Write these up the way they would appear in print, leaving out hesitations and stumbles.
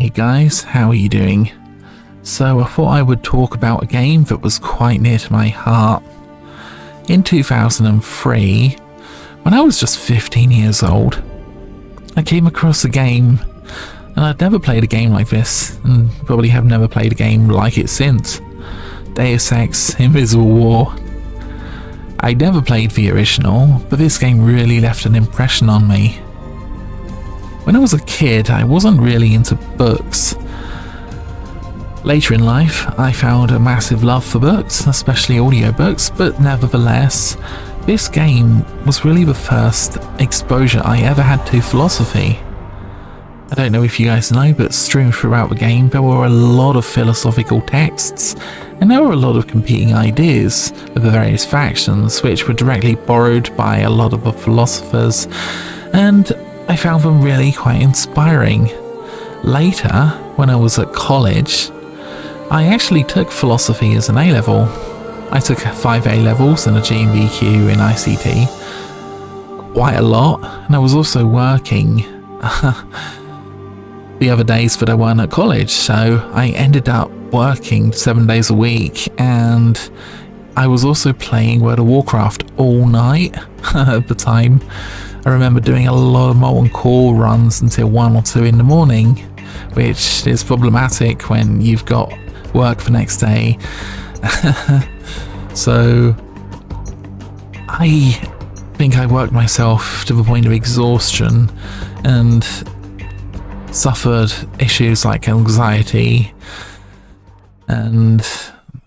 Hey guys, how are you doing? So I thought I would talk about a game that was quite near to my heart. In 2003, when I was just 15 years old, I came across a game, and I'd never played a game like this, and probably have never played a game like it since. Deus Ex Invisible War. I never played the original, but this game really left an impression on me. When I was a kid, I wasn't really into books. Later in life, I found a massive love for books, especially audiobooks, but nevertheless, this game was really the first exposure I ever had to philosophy. I don't know if you guys know, but strewn throughout the game, there were a lot of philosophical texts, and there were a lot of competing ideas of the various factions, which were directly borrowed by a lot of the philosophers, and I found them really quite inspiring. Later, when I was at college, I actually took philosophy as an A-level. I took 5 A-levels and a GMBQ in ICT. Quite a lot, and I was also working the other days that I weren't at college, so I ended up working 7 days a week, and I was also playing World of Warcraft all night at the time. I remember doing a lot of Molten Core runs until 1 or 2 in the morning, which is problematic when you've got work the next day. So I think I worked myself to the point of exhaustion and suffered issues like anxiety, and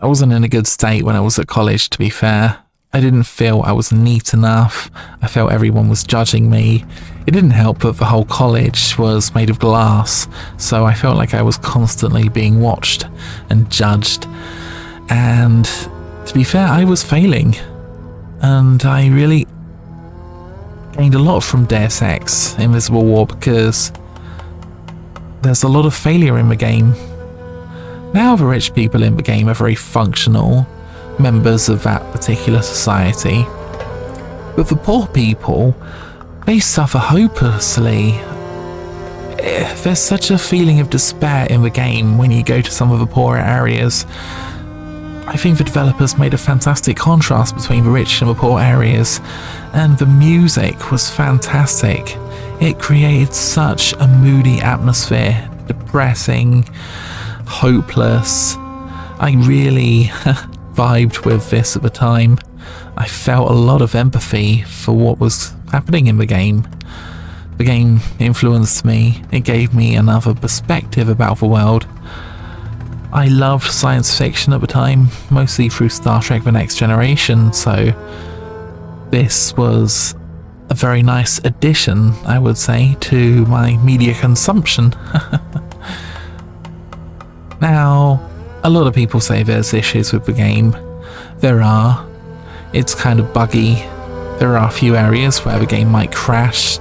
I wasn't in a good state when I was at college, to be fair. I didn't feel I was neat enough. I felt everyone was judging me. It didn't help that the whole college was made of glass, so I felt like I was constantly being watched and judged. And to be fair, I was failing. And I really gained a lot from Deus Ex Invisible War because there's a lot of failure in the game. Now the rich people in the game are very functional members of that particular society, but the poor people, they suffer hopelessly. There's such a feeling of despair in the game when you go to some of the poorer areas. I think the developers made a fantastic contrast between the rich and the poor areas, and the music was fantastic. It created such a moody atmosphere, depressing, hopeless. I really vibed with this at the time. I felt a lot of empathy for what was happening in the game. The game influenced me. It gave me another perspective about the world. I loved science fiction at the time, mostly through Star Trek The Next Generation, so this was a very nice addition, I would say, to my media consumption. Now, a lot of people say there's issues with the game. There are. It's kind of buggy. There are a few areas where the game might crash.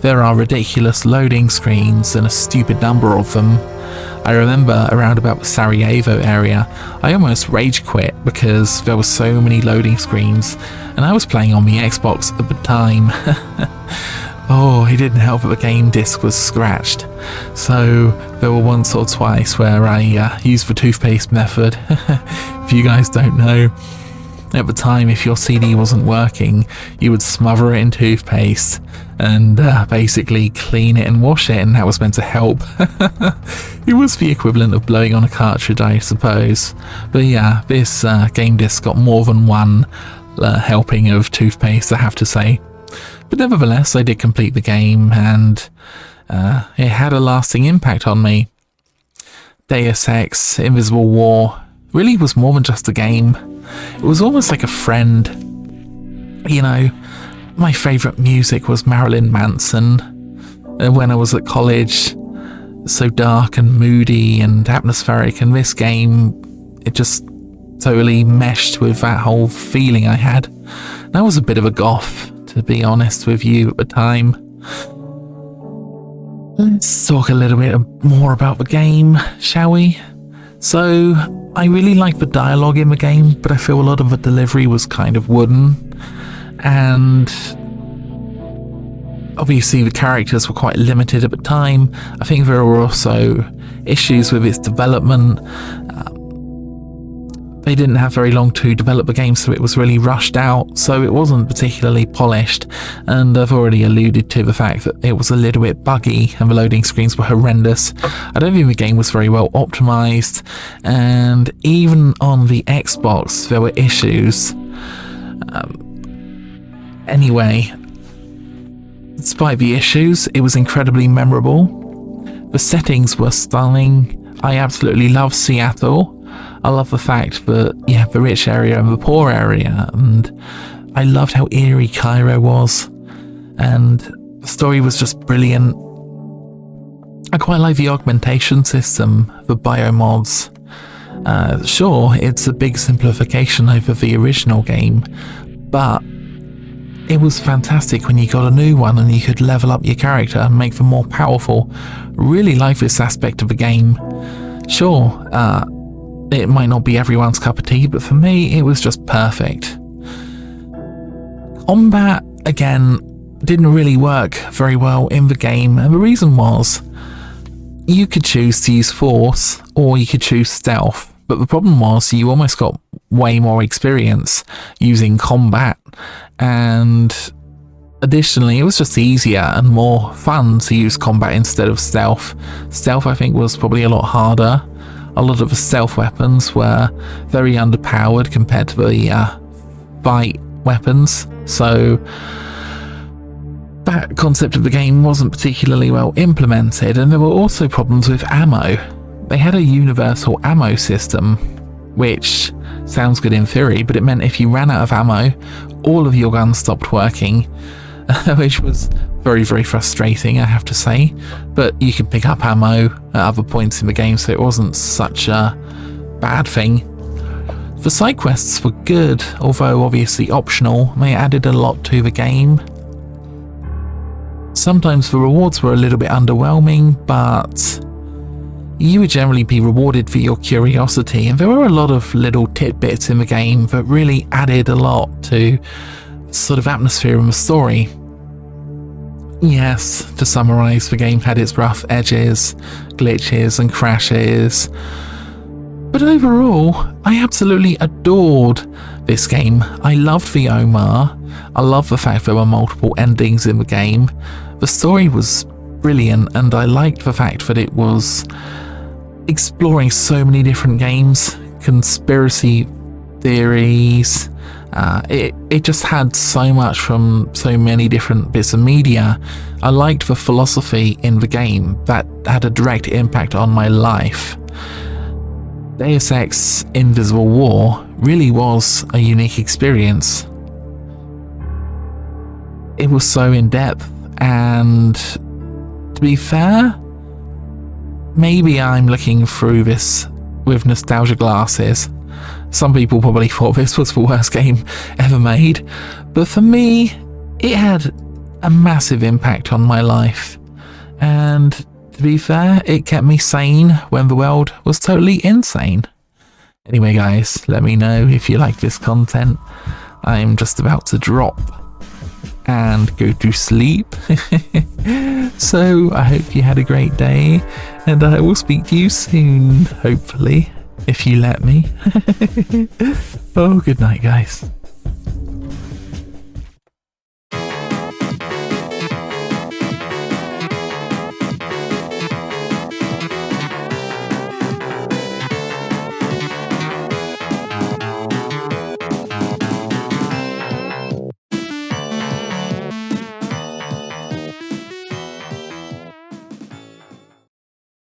There are ridiculous loading screens and a stupid number of them. I remember around about the Sarajevo area, I almost rage quit because there were so many loading screens, and I was playing on the Xbox at the time. Oh, it didn't help that the game disc was scratched. So there were once or twice where I used the toothpaste method. If you guys don't know, at the time, if your CD wasn't working, you would smother it in toothpaste and basically clean it and wash it, and that was meant to help. It was the equivalent of blowing on a cartridge, I suppose. But yeah, this game disc got more than one helping of toothpaste, I have to say. But nevertheless, I did complete the game, and it had a lasting impact on me. Deus Ex Invisible War really was more than just a game. It was almost like a friend. You know, my favourite music was Marilyn Manson. When I was at college, so dark and moody and atmospheric, and this game, it just totally meshed with that whole feeling I had. And I was a bit of a goth, to be honest with you, at the time. Let's talk a little bit more about the game, shall we? So, I really like the dialogue in the game, but I feel a lot of the delivery was kind of wooden, and Obviously, the characters were quite limited at the time. I think there were also issues with its development. They didn't have very long to develop the game, so it was really rushed out, so it wasn't particularly polished, and I've already alluded to the fact that it was a little bit buggy and the loading screens were horrendous. I don't think the game was very well optimized, and even on the Xbox there were issues. Anyway, despite the issues, it was incredibly memorable. The settings were stunning. I absolutely love Seattle. I love the fact that you have the rich area and the poor area, and I loved how eerie Cairo was, and the story was just brilliant. I quite like the augmentation system, the biomods. Sure, it's a big simplification over the original game, but it was fantastic when you got a new one and you could level up your character and make them more powerful. Really like this aspect of the game. Sure, it might not be everyone's cup of tea, but for me, it was just perfect. Combat, again, didn't really work very well in the game, and the reason was, you could choose to use force, or you could choose stealth, but the problem was, you almost got way more experience using combat, and additionally, it was just easier and more fun to use combat instead of stealth. Stealth, I think, was probably a lot harder. A lot of the stealth weapons were very underpowered compared to the fight weapons, so that concept of the game wasn't particularly well implemented, and there were also problems with ammo. They had a universal ammo system, which sounds good in theory, but it meant if you ran out of ammo, all of your guns stopped working, which was very, very frustrating, I have to say. But you could pick up ammo at other points in the game, so it wasn't such a bad thing. The side quests were good, although obviously optional. They added a lot to the game. Sometimes the rewards were a little bit underwhelming, but you would generally be rewarded for your curiosity, and there were a lot of little tidbits in the game that really added a lot to the sort of atmosphere and the story. Yes, to summarise, the game had its rough edges, glitches and crashes, but overall, I absolutely adored this game. I loved the Omar, I loved the fact there were multiple endings in the game, the story was brilliant, and I liked the fact that it was exploring so many different games, conspiracy theories. It just had so much from so many different bits of media. I liked the philosophy in the game that had a direct impact on my life. Deus Ex Invisible War really was a unique experience. It was so in-depth, and to be fair, maybe I'm looking through this with nostalgia glasses. Some people probably thought this was the worst game ever made, but for me, it had a massive impact on my life. And to be fair, it kept me sane when the world was totally insane. Anyway guys, let me know if you like this content. I'm just about to drop and go to sleep. So I hope you had a great day, and I will speak to you soon, hopefully, if you let me. Oh, good night guys.